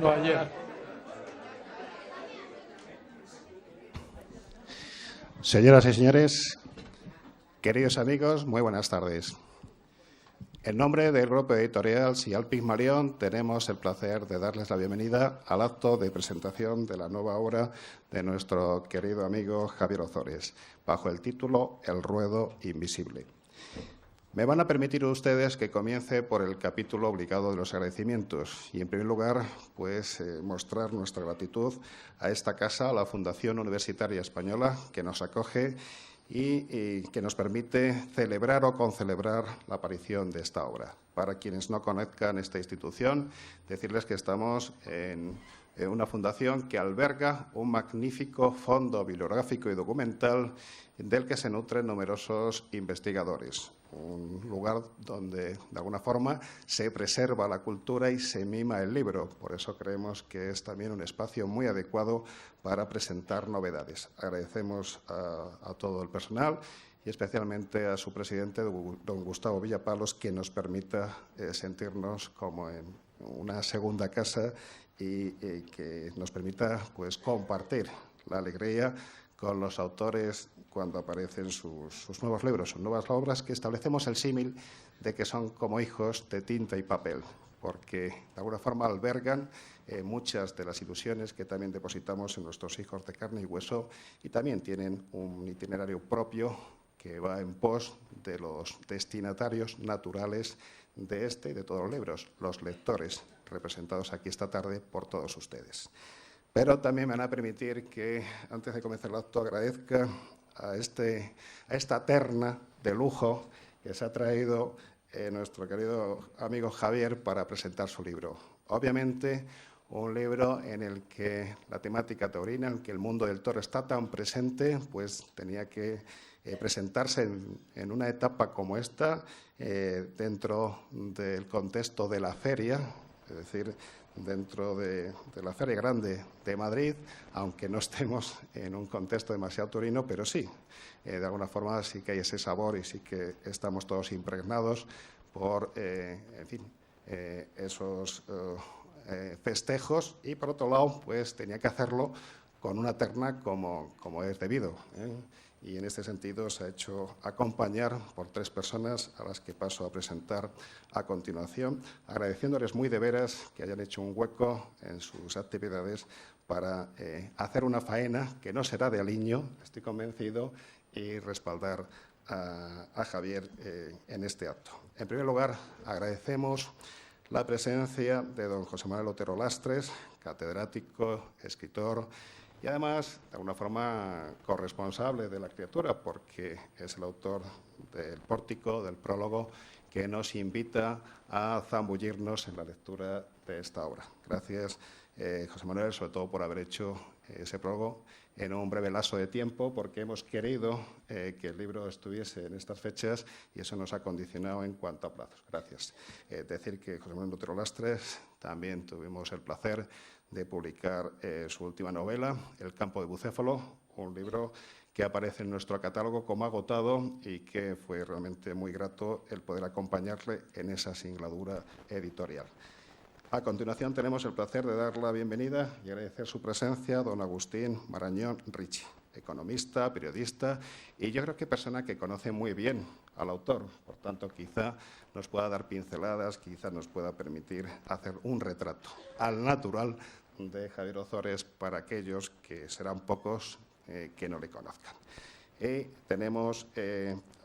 No, ayer. Señoras y señores, queridos amigos, muy buenas tardes. En nombre del Grupo Editorial Sial Pigmalión tenemos el placer de darles la bienvenida al acto de presentación de la nueva obra de nuestro querido amigo Javier Ozores, bajo el título El ruedo invisible. Me van a permitir ustedes que comience por el capítulo obligado de los agradecimientos y, en primer lugar, pues mostrar nuestra gratitud a esta casa, a la Fundación Universitaria Española, que nos acoge y que nos permite celebrar o concelebrar la aparición de esta obra. Para quienes no conozcan esta institución, decirles que estamos en una fundación que alberga un magnífico fondo bibliográfico y documental del que se nutren numerosos investigadores. Un lugar donde, de alguna forma, se preserva la cultura y se mima el libro. Por eso creemos que es también un espacio muy adecuado para presentar novedades. Agradecemos a todo el personal y especialmente a su presidente, don Gustavo Villapalos, que nos permita sentirnos como en una segunda casa y que nos permita pues, compartir la alegría con los autores cuando aparecen sus nuevos libros, sus nuevas obras, que establecemos el símil de que son como hijos de tinta y papel, porque de alguna forma albergan muchas de las ilusiones que también depositamos en nuestros hijos de carne y hueso y también tienen un itinerario propio que va en pos de los destinatarios naturales de este y de todos los libros, los lectores, representados aquí esta tarde por todos ustedes. Pero también me van a permitir que, antes de comenzar el acto, agradezca a esta terna de lujo que se ha traído nuestro querido amigo Javier para presentar su libro. Obviamente, un libro en el que la temática taurina, en el que el mundo del toro está tan presente, pues tenía que presentarse en una etapa como esta, dentro del contexto de la feria, es decir, dentro de la Feria Grande de Madrid, aunque no estemos en un contexto demasiado taurino, pero sí, de alguna forma sí que hay ese sabor y sí que estamos todos impregnados por, en fin, esos festejos y, por otro lado, pues tenía que hacerlo con una terna como es debido, Y en este sentido se ha hecho acompañar por 3 personas a las que paso a presentar a continuación, agradeciéndoles muy de veras que hayan hecho un hueco en sus actividades para hacer una faena que no será de aliño, estoy convencido, y respaldar a Javier en este acto. En primer lugar, agradecemos la presencia de don José Manuel Otero Lastres, catedrático, escritor, y además, de alguna forma, corresponsable de la criatura, porque es el autor del pórtico, del prólogo, que nos invita a zambullirnos en la lectura de esta obra. Gracias, José Manuel, sobre todo por haber hecho ese prólogo en un breve lapso de tiempo, porque hemos querido que el libro estuviese en estas fechas y eso nos ha condicionado en cuanto a plazos. Gracias. Decir que José Manuel Otero Lastres también tuvimos el placer de publicar su última novela, El campo de Bucéfalo, un libro que aparece en nuestro catálogo como agotado y que fue realmente muy grato el poder acompañarle en esa singladura editorial. A continuación tenemos el placer de dar la bienvenida y agradecer su presencia a don Agustín Marañón Ricci, economista, periodista y yo creo que persona que conoce muy bien al autor. Por tanto, quizá nos pueda dar pinceladas, quizá nos pueda permitir hacer un retrato al natural de Javier Ozores para aquellos que serán pocos que no le conozcan. Y tenemos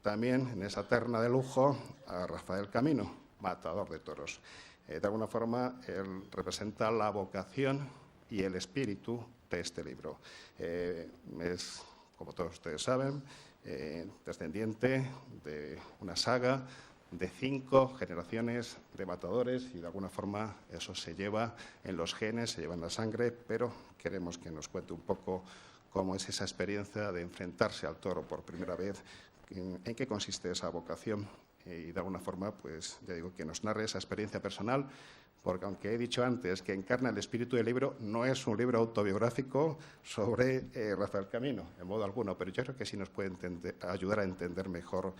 también en esa terna de lujo a Rafael Camino, matador de toros. De alguna forma, él representa la vocación y el espíritu de este libro. Es, como todos ustedes saben, descendiente de una saga de 5 generaciones de matadores y de alguna forma eso se lleva en los genes, se lleva en la sangre, pero queremos que nos cuente un poco cómo es esa experiencia de enfrentarse al toro por primera vez, en qué consiste esa vocación y de alguna forma, pues ya digo, que nos narre esa experiencia personal, porque aunque he dicho antes que encarna el espíritu del libro, no es un libro autobiográfico sobre Rafael Camino, en modo alguno, pero yo creo que sí nos puede ayudar a entender mejor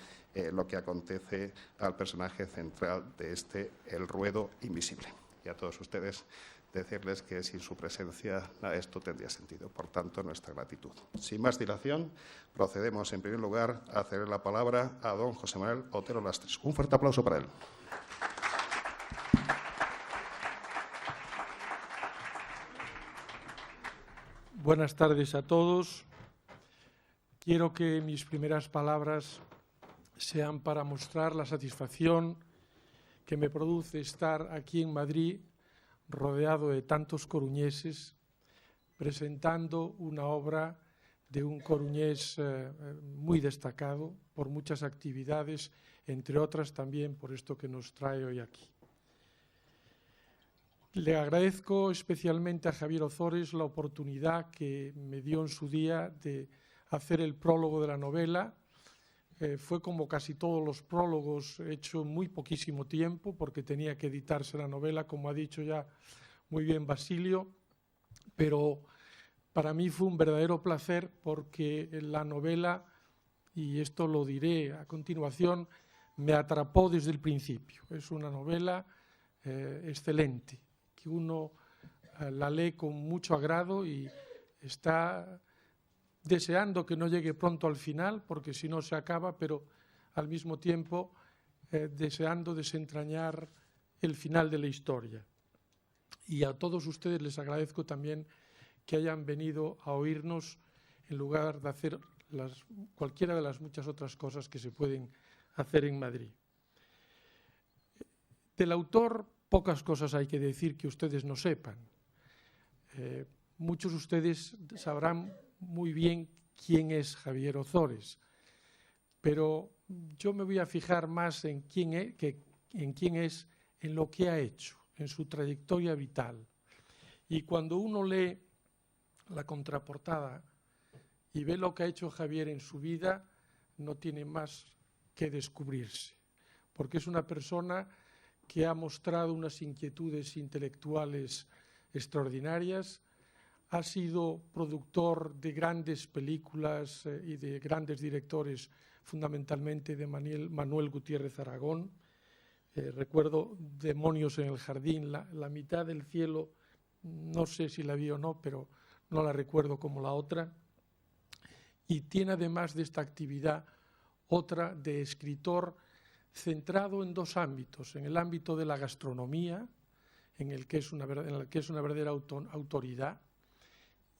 lo que acontece al personaje central de El ruedo invisible. Y a todos ustedes, decirles que sin su presencia esto tendría sentido. Por tanto, nuestra gratitud. Sin más dilación, procedemos en primer lugar a ceder la palabra a don José Manuel Otero Lastres. Un fuerte aplauso para él. Buenas tardes a todos. Quiero que mis primeras palabras sean para mostrar la satisfacción que me produce estar aquí en Madrid rodeado de tantos coruñeses, presentando una obra de un coruñés muy destacado por muchas actividades, entre otras también por esto que nos trae hoy aquí. Le agradezco especialmente a Javier Ozores la oportunidad que me dio en su día de hacer el prólogo de la novela. Fue como casi todos los prólogos hecho en muy poquísimo tiempo porque tenía que editarse la novela, como ha dicho ya muy bien Basilio, pero para mí fue un verdadero placer porque la novela, y esto lo diré a continuación, me atrapó desde el principio. Es una novela excelente, que uno la lee con mucho agrado y está deseando que no llegue pronto al final, porque si no se acaba, pero al mismo tiempo deseando desentrañar el final de la historia. Y a todos ustedes les agradezco también que hayan venido a oírnos en lugar de hacer cualquiera de las muchas otras cosas que se pueden hacer en Madrid. Del autor, pocas cosas hay que decir que ustedes no sepan. Muchos de ustedes sabrán muy bien quién es Javier Ozores, pero yo me voy a fijar más en quién es, en lo que ha hecho, en su trayectoria vital. Y cuando uno lee la contraportada y ve lo que ha hecho Javier en su vida, no tiene más que descubrirse, porque es una persona que ha mostrado unas inquietudes intelectuales extraordinarias. Ha sido productor de grandes películas y de grandes directores, fundamentalmente de Manuel Gutiérrez Aragón. Recuerdo Demonios en el jardín, la mitad del cielo, no sé si la vi o no, pero no la recuerdo como la otra. Y tiene además de esta actividad otra de escritor centrado en dos ámbitos, en el ámbito de la gastronomía, en el que es una verdadera autoridad,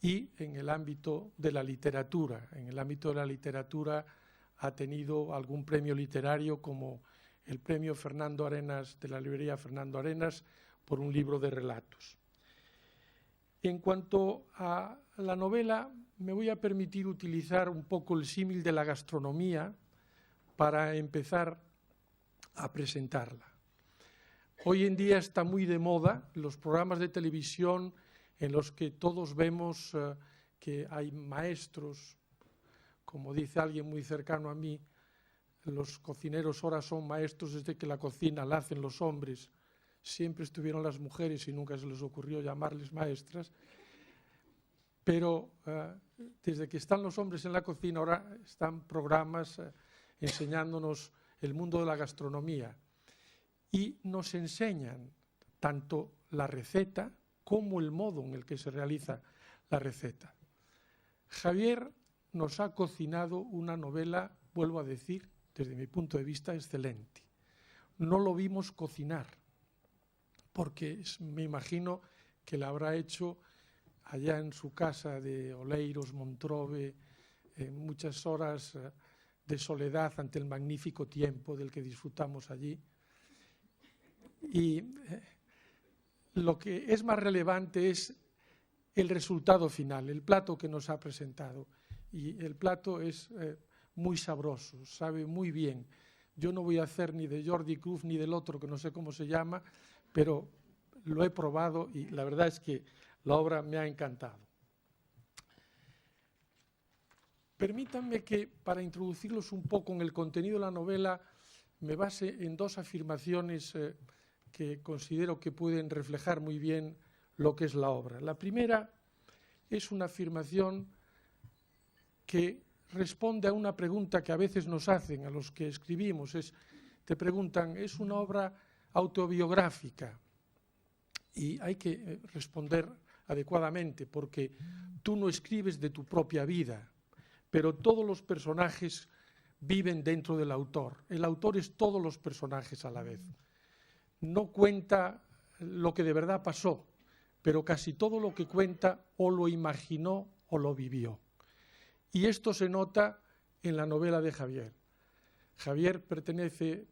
y en el ámbito de la literatura. En el ámbito de la literatura ha tenido algún premio literario como el premio Fernando Arenas de la librería Fernando Arenas por un libro de relatos. En cuanto a la novela, me voy a permitir utilizar un poco el símil de la gastronomía para empezar a presentarla. Hoy en día está muy de moda los programas de televisión en los que todos vemos que hay maestros, como dice alguien muy cercano a mí, los cocineros ahora son maestros desde que la cocina la hacen los hombres. Siempre estuvieron las mujeres y nunca se les ocurrió llamarles maestras. Pero desde que están los hombres en la cocina, ahora están programas enseñándonos el mundo de la gastronomía. Y nos enseñan tanto la receta como el modo en el que se realiza la receta. Javier nos ha cocinado una novela, vuelvo a decir, desde mi punto de vista, excelente. No lo vimos cocinar, porque me imagino que la habrá hecho allá en su casa de Oleiros, Montrove, en muchas horas de soledad ante el magnífico tiempo del que disfrutamos allí. Y lo que es más relevante es el resultado final, el plato que nos ha presentado. Y el plato es muy sabroso, sabe muy bien. Yo no voy a hacer ni de Jordi Cruz ni del otro, que no sé cómo se llama, pero lo he probado y la verdad es que la obra me ha encantado. Permítanme que, para introducirlos un poco en el contenido de la novela, me base en dos afirmaciones que considero que pueden reflejar muy bien lo que es la obra. La primera es una afirmación que responde a una pregunta que a veces nos hacen a los que escribimos. Te preguntan, ¿es una obra autobiográfica? Y hay que responder adecuadamente, porque tú no escribes de tu propia vida, pero todos los personajes viven dentro del autor. El autor es todos los personajes a la vez. No cuenta lo que de verdad pasó, pero casi todo lo que cuenta o lo imaginó o lo vivió. Y esto se nota en la novela de Javier. Javier pertenece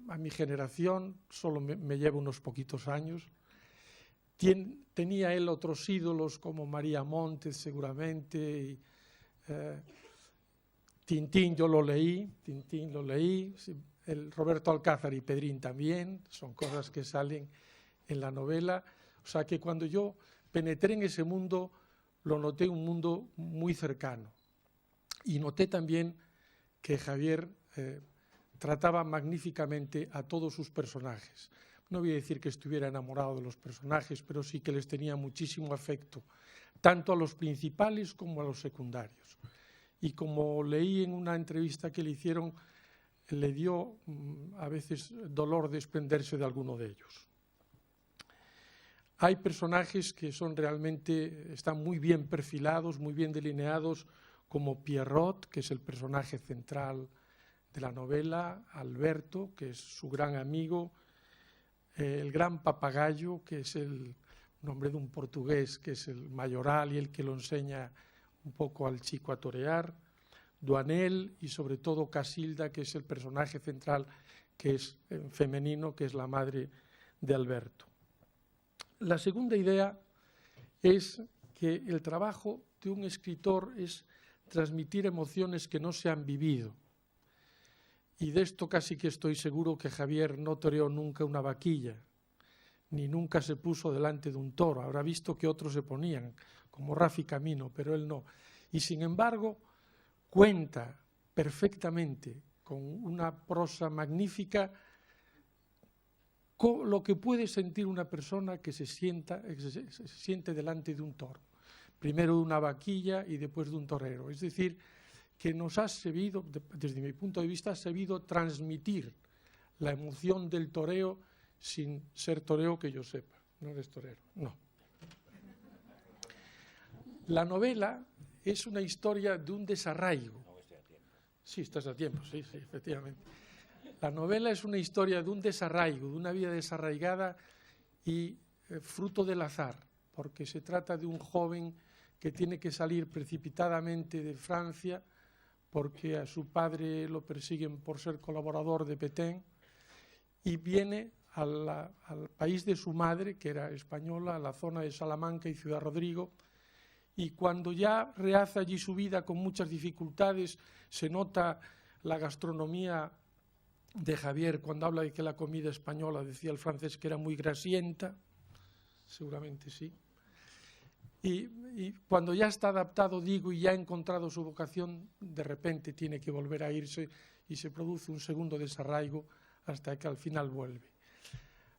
a mi generación, solo me lleva unos poquitos años. Tenía él otros ídolos como María Montes seguramente, y, Tintín lo leí, el Roberto Alcázar y Pedrín también, son cosas que salen en la novela. O sea que cuando yo penetré en ese mundo, lo noté un mundo muy cercano. Y noté también que Javier trataba magníficamente a todos sus personajes. No voy a decir que estuviera enamorado de los personajes, pero sí que les tenía muchísimo afecto, tanto a los principales como a los secundarios. Y como leí en una entrevista que le hicieron, le dio a veces dolor desprenderse de alguno de ellos. Hay personajes que son realmente, están muy bien perfilados, muy bien delineados, como Pierrot, que es el personaje central de la novela, Alberto, que es su gran amigo, el gran papagayo, que es el nombre de un portugués, que es el mayoral y el que lo enseña un poco al chico a torear, Duanel y sobre todo Casilda, que es el personaje central, que es femenino, que es la madre de Alberto. La segunda idea es que el trabajo de un escritor es transmitir emociones que no se han vivido. Y de esto casi que estoy seguro que Javier no toreó nunca una vaquilla, ni nunca se puso delante de un toro. Habrá visto que otros se ponían, como Rafi Camino, pero él no. Y sin embargo, cuenta perfectamente, con una prosa magnífica, lo que puede sentir una persona que se siente delante de un toro. Primero de una vaquilla y después de un torero. Es decir, que nos ha sabido, desde mi punto de vista, ha sabido transmitir la emoción del toreo sin ser toreo que yo sepa. No eres torero, no. La novela es una historia de un desarraigo. Sí, estás a tiempo, sí, efectivamente. La novela es una historia de un desarraigo, de una vida desarraigada y fruto del azar, porque se trata de un joven que tiene que salir precipitadamente de Francia porque a su padre lo persiguen por ser colaborador de Petén y viene al país de su madre, que era española, a la zona de Salamanca y Ciudad Rodrigo, y cuando ya rehace allí su vida con muchas dificultades, se nota la gastronomía de Javier cuando habla de que la comida española, decía el francés, que era muy grasienta, seguramente sí. Y cuando ya está adaptado, digo, y ya ha encontrado su vocación, de repente tiene que volver a irse y se produce un segundo desarraigo hasta que al final vuelve.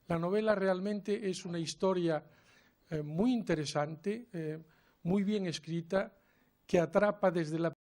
La novela realmente es una historia muy interesante, muy bien escrita, que atrapa desde la